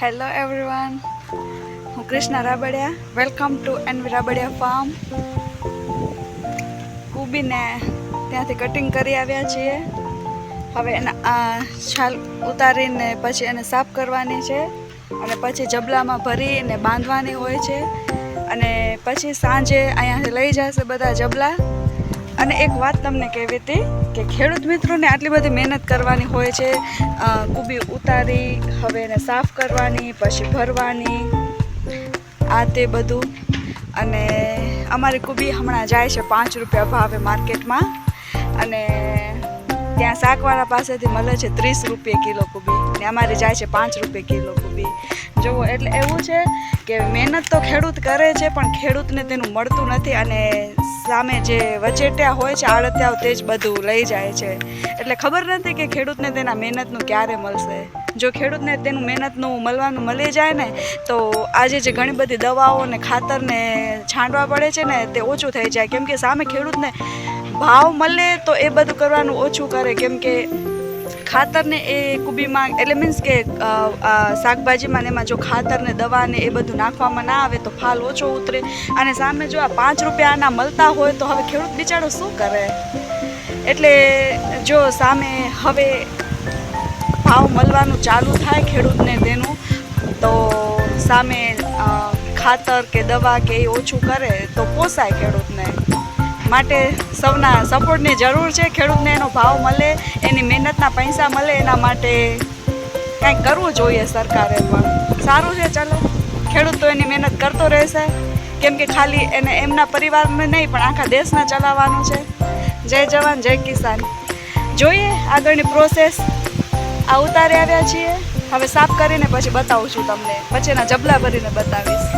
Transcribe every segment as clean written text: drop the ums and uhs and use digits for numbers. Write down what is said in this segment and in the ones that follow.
Hello everyone, હું Krishna Rabadiya. Welcome to N V Rabadiya farm. કુબીને ત્યાંથી કટિંગ કરી આવ્યા છીએ. હવે એના છાલ ઉતારીને પછી એને સાફ કરવાની છે અને પછી જબલામાં ભરીને બાંધવાની હોય છે. અને પછી સાંજે અહીંયાથી લઈ જશે બધા જબલા. અને એક વાત તમને કહેવી હતી કે ખેડૂત મિત્રોને આટલી બધી મહેનત કરવાની હોય છે. કુબી ઉતારી હવે એને સાફ કરવાની, પછી ભરવાની, આ તે બધું. અને અમારી કુબી હમણાં જાય છે 5 રૂપિયા ભાવે માર્કેટમાં. અને ત્યાં શાકવાળા પાસેથી મળે છે 30 રૂપિયા કિલો કુબી, ને અમારી જાય છે 5 રૂપિયા કિલો કુબી. જુઓ, એટલે એવું છે કે મહેનત તો ખેડૂત કરે છે પણ ખેડૂતને તેનું મળતું નથી. અને સામે જે વચેટિયા હોય છે, આડતિયાઓ, તે જ બધું લઈ જાય છે. એટલે ખબર નથી કે ખેડૂતને તેના મહેનતનું ક્યારે મળશે. જો ખેડૂતને તેનું મહેનતનું મળવાનું મળી જાય ને, તો આજે જે ઘણી બધી દવાઓ ને ખાતરને છાંટવા પડે છે ને, તે ઓછું થઈ જાય. કેમ કે સામે ખેડૂતને ભાવ મળે તો એ બધું કરવાનું ઓછું કરે. કેમ કે ખાતરને એ કુબીમાં, એટલે મીન્સ કે શાકભાજીમાં ને એમાં જો ખાતરને દવાને એ બધું નાખવામાં ના આવે તો ફાલ ઓછો ઉતરે. અને સામે જો આ 5 રૂપિયાના મળતા હોય તો હવે ખેડૂત બિચારો શું કરે? એટલે જો સામે હવે ભાવ મળવાનું ચાલુ થાય ખેડૂતને તેનું, તો સામે ખાતર કે દવા કે એ ઓછું કરે તો પોસાય ખેડૂતને. માટે સૌના સપોર્ટની જરૂર છે. ખેડૂતને એનો ભાવ મળે, એની મહેનતના પૈસા મળે, એના માટે કંઈક કરવું જોઈએ સરકારે પણ. સારું છે, ચાલો, ખેડૂત તો એની મહેનત કરતો રહેશે. કેમ કે ખાલી એને એમના પરિવારને નહીં પણ આખા દેશને ચલાવવાનું છે. જય જવાન જય કિસાન. જોઈએ આગળની પ્રોસેસ. આ ઉતારી આવ્યા છીએ, હવે સાફ કરીને પછી બતાવું છું તમને. પછી એના જબલા ભરીને બતાવીશ.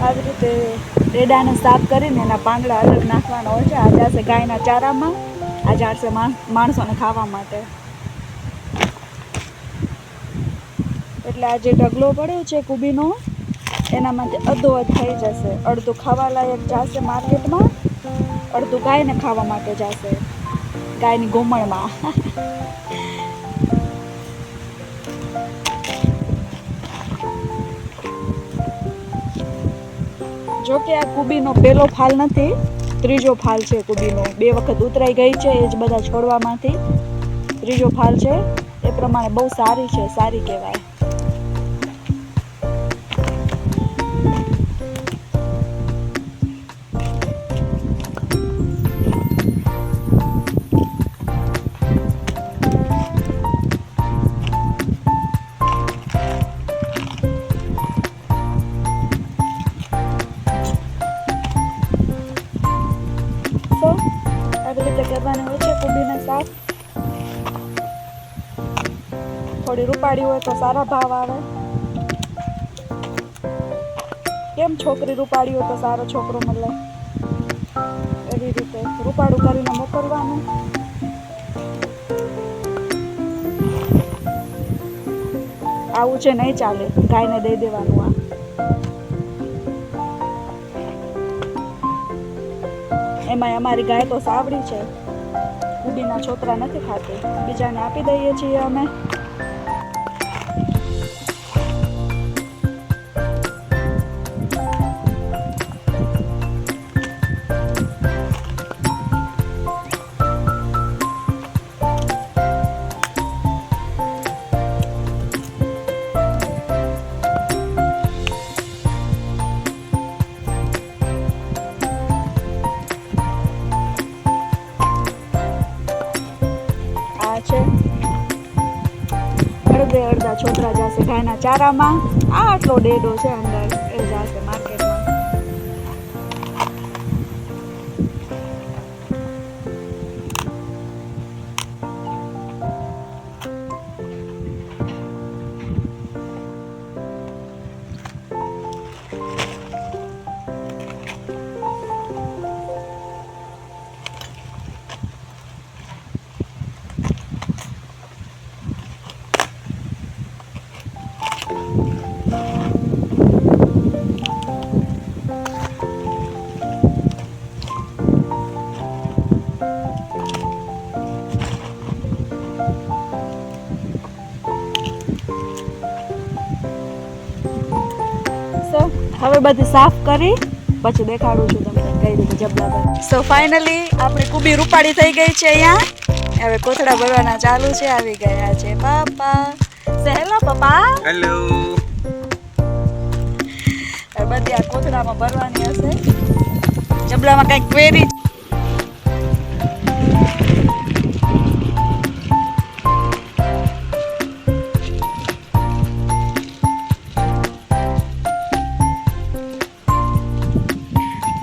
આવી રીતે ડેડાને સાફ કરીને એના પાંદડા અલગ નાખવાના હોય છે. આ જાશે ગાયના ચારામાં, આ જાશે માણસોને ખાવા માટે. એટલે આ જે ઢગલો પડ્યો છે કુબીનો, એનામાંથી અધોઅધ થઈ જશે. અડધું ખાવા લાયક જશે માર્કેટમાં, અડધું ગાયને ખાવા માટે જશે, ગાયની ગોમણમાં. જો કે આ કુબીનો પહેલો ફાલ નથી, ત્રીજો ફાલ છે કુબીનો. 2 વખત ઉતરાઈ ગઈ છે એ જ બધા છોડવામાંથી. ત્રીજો ફાલ છે. એ પ્રમાણે બહુ સારી છે, સારી કહેવાય. આવી રીતે કરવાની હોય છે કુબીને સાફ. થોડી રૂપાળી હોય તો સારા ભાવ આવે. કેમ છોકરી રૂપાળી હોય તો સારો છોકરો મળે, એવી રીતે રૂપાળું કરીને મોકલવાનું. આવું છે નહીં ચાલે, ગાયને દઈ દેવાનું. આ એમાંય અમારી ગાય તો સાવડી છે, કુબીના છોતરા નથી ખાતી. બીજાને આપી દઈએ છીએ અમે. અડધા છોકરા જશે ગાયના ચારામાં. આ આટલો ડેડો છે અંદર, એ જશે માર્કેટમાં. બધી સાફ કરી પછી દેખાડું છું તમને કઈ રીતે જબલા ભરે. સો ફાઇનલી આપણી કુબી રૂપાળી થઈ ગઈ છે અહીંયા. હવે કોથળા ભરવાના ચાલુ છે. આવી ગયા છે પાપા. સે હેલો પપ્પા. હેલો. હવે બધી આ કોથળામાં ભરવાની હશે. જબલામાં કંઈક ક્વેરી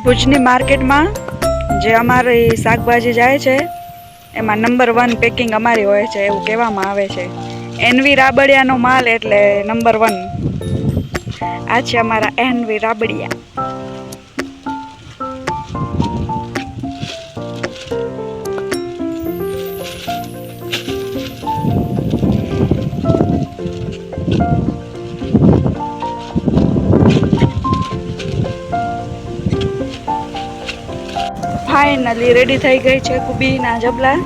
ભુજની માર્કેટમાં જે અમારી શાકભાજી જાય છે એમાં નંબર 1 પેકિંગ અમારી હોય છે એવું કહેવામાં આવે છે. એનવી રાબડિયાનો માલ એટલે નંબર 1. આ છે અમારા એનવી રાબડિયા. ફાઇનલી રેડી થઈ ગઈ છે કુબીના જબલા.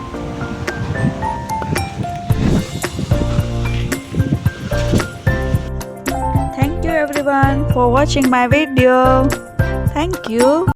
Thank you everyone for watching my video. Thank you.